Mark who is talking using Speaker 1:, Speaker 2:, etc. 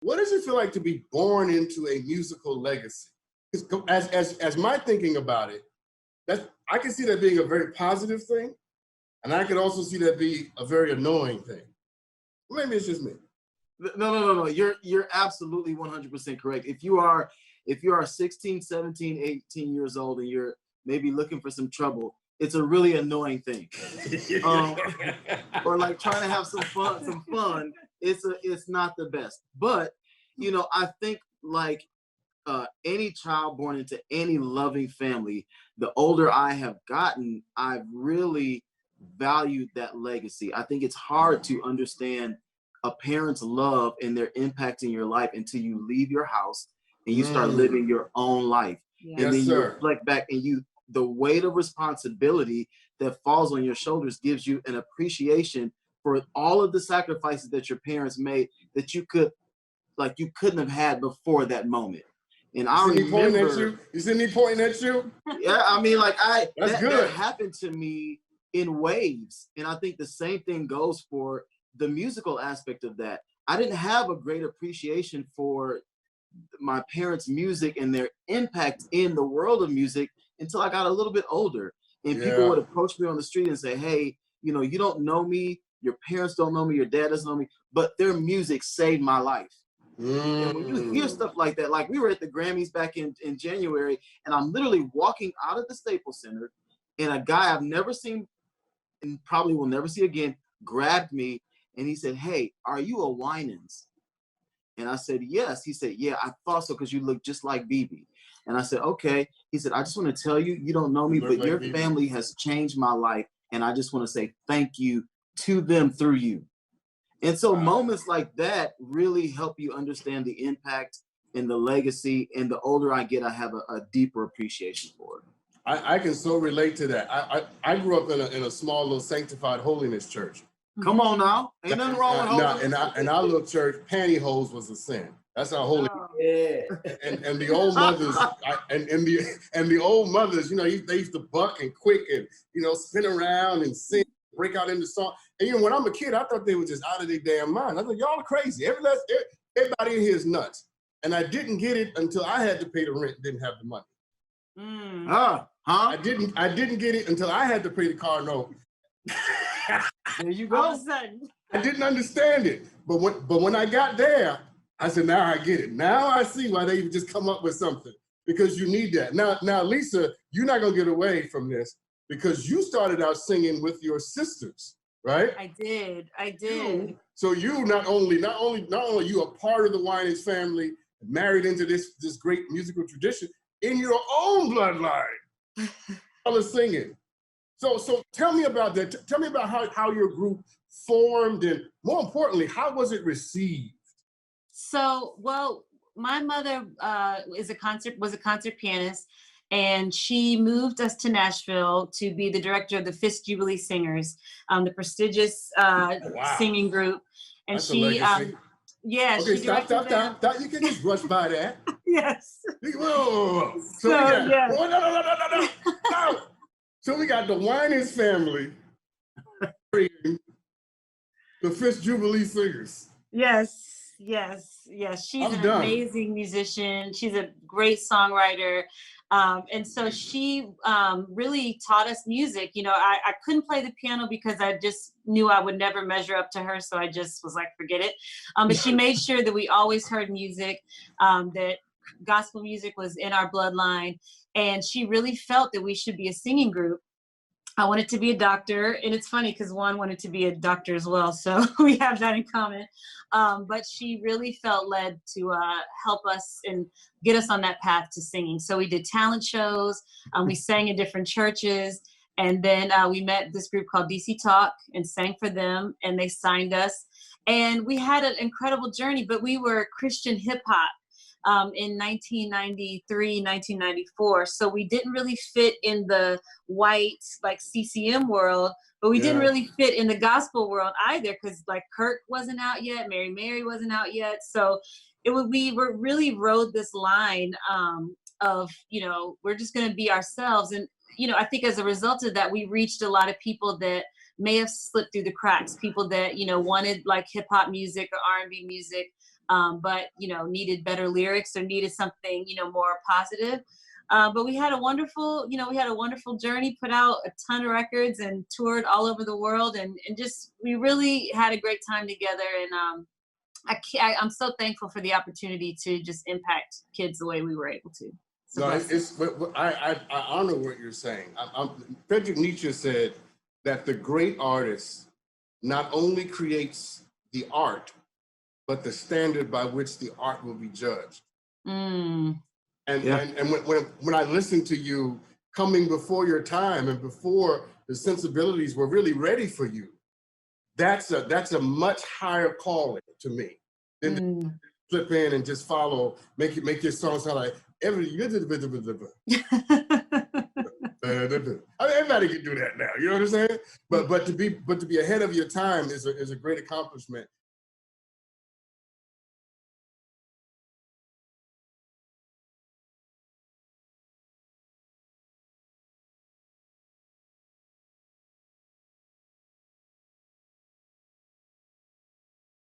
Speaker 1: What does it feel like to be born into a musical legacy? As my thinking about it, I can see that being a very positive thing, and I can also see that be a very annoying thing. Maybe it's just me.
Speaker 2: No. You're absolutely 100% correct. If you are 16, 17, 18 years old and you're maybe looking for some trouble, it's a really annoying thing. Or like trying to have some fun. It's not the best. But you know, I think like any child born into any loving family, the older I have gotten, I've really valued that legacy. I think it's hard to understand a parent's love and their impact in your life until you leave your house and you start living your own life.
Speaker 1: Yeah.
Speaker 2: And
Speaker 1: yes,
Speaker 2: then you
Speaker 1: sir.
Speaker 2: reflect back and the weight of responsibility that falls on your shoulders gives you an appreciation for all of the sacrifices that your parents made that you couldn't have had before that moment. And I remember,
Speaker 1: you see me pointing at you?
Speaker 2: Yeah, I mean, like
Speaker 1: that
Speaker 2: happened to me in waves. And I think the same thing goes for the musical aspect of that. I didn't have a great appreciation for my parents' music and their impact in the world of music until I got a little bit older. And people would approach me on the street and say, hey, you know, you don't know me, your parents don't know me, your dad doesn't know me, but their music saved my life. And when you hear stuff like that, like we were at the Grammys back in January, and I'm literally walking out of the Staples Center, and a guy I've never seen and probably will never see again grabbed me, and he said, hey, are you a Winans? And I said, yes. He said, yeah, I thought so because you look just like BB. And I said, okay. He said, I just want to tell you, you don't know me, but like your family has changed my life, and I just want to say thank you to them through you. And so moments like that really help you understand the impact and the legacy. And the older I get, I have a deeper appreciation for it.
Speaker 1: I can so relate to that. I grew up in a small little sanctified holiness church.
Speaker 2: Come on now, ain't nothing wrong with holiness.
Speaker 1: In our little church, pantyhose was a sin. That's how holy.
Speaker 3: Yeah.
Speaker 1: And the old mothers, and the old mothers, you know, they used to buck and quick and, you know, spin around and sing, break out into song. And you know, when I'm a kid, I thought they were just out of their damn mind. I thought y'all are crazy. Everybody in here is nuts. And I didn't get it until I had to pay the rent and didn't have the money. I didn't get it until I had to pay the car note.
Speaker 2: There you go.
Speaker 4: All of a sudden.
Speaker 1: I didn't understand it. But when I got there, I said, now I get it. Now I see why they even just come up with something, because you need that. Now, Lisa, you're not gonna get away from this because you started out singing with your sisters, right?
Speaker 4: I did.
Speaker 1: So you not only you are part of the Winans family, married into this great musical tradition in your own bloodline. All the singing. So tell me about that. Tell me about how your group formed, and more importantly, how was it received?
Speaker 4: So, well, my mother was a concert pianist, and she moved us to Nashville to be the director of the Fifth Jubilee Singers, the prestigious singing group. And
Speaker 1: that's
Speaker 4: she, yeah.
Speaker 1: Okay,
Speaker 4: she
Speaker 1: stop. You can just brush by that.
Speaker 4: Yes.
Speaker 1: Whoa. No. So we got the Winans family, the Fifth Jubilee Singers.
Speaker 4: Yes. She's an amazing musician. She's a great songwriter. And so she really taught us music. You know, I couldn't play the piano because I just knew I would never measure up to her. So I just was like, forget it. But she made sure that we always heard music, that gospel music was in our bloodline. And she really felt that we should be a singing group. I wanted to be a doctor, and it's funny because Juan wanted to be a doctor as well, so we have that in common. But she really felt led to help us and get us on that path to singing. So we did talent shows, we sang in different churches, and then we met this group called DC Talk and sang for them, and they signed us. And we had an incredible journey, but we were Christian hip hop. In 1993, 1994. So we didn't really fit in the white, like CCM world, but we didn't really fit in the gospel world either, because like Kirk wasn't out yet, Mary wasn't out yet. So we really rode this line of, you know, we're just going to be ourselves. And, you know, I think as a result of that, we reached a lot of people that may have slipped through the cracks, people that, you know, wanted like hip hop music or R&B music. but needed better lyrics or needed something more positive. But we had a wonderful journey, put out a ton of records and toured all over the world, and just we really had a great time together. And I'm so thankful for the opportunity to just impact kids the way we were able to.
Speaker 1: I honor what you're saying. Friedrich Nietzsche said that the great artist not only creates the art, but the standard by which the art will be judged. And when I listen to you coming before your time and before the sensibilities were really ready for you, that's a much higher calling to me than to flip in and just follow, make your song sound like everybody can do that now. You know what I'm saying? But to be ahead of your time is a great accomplishment.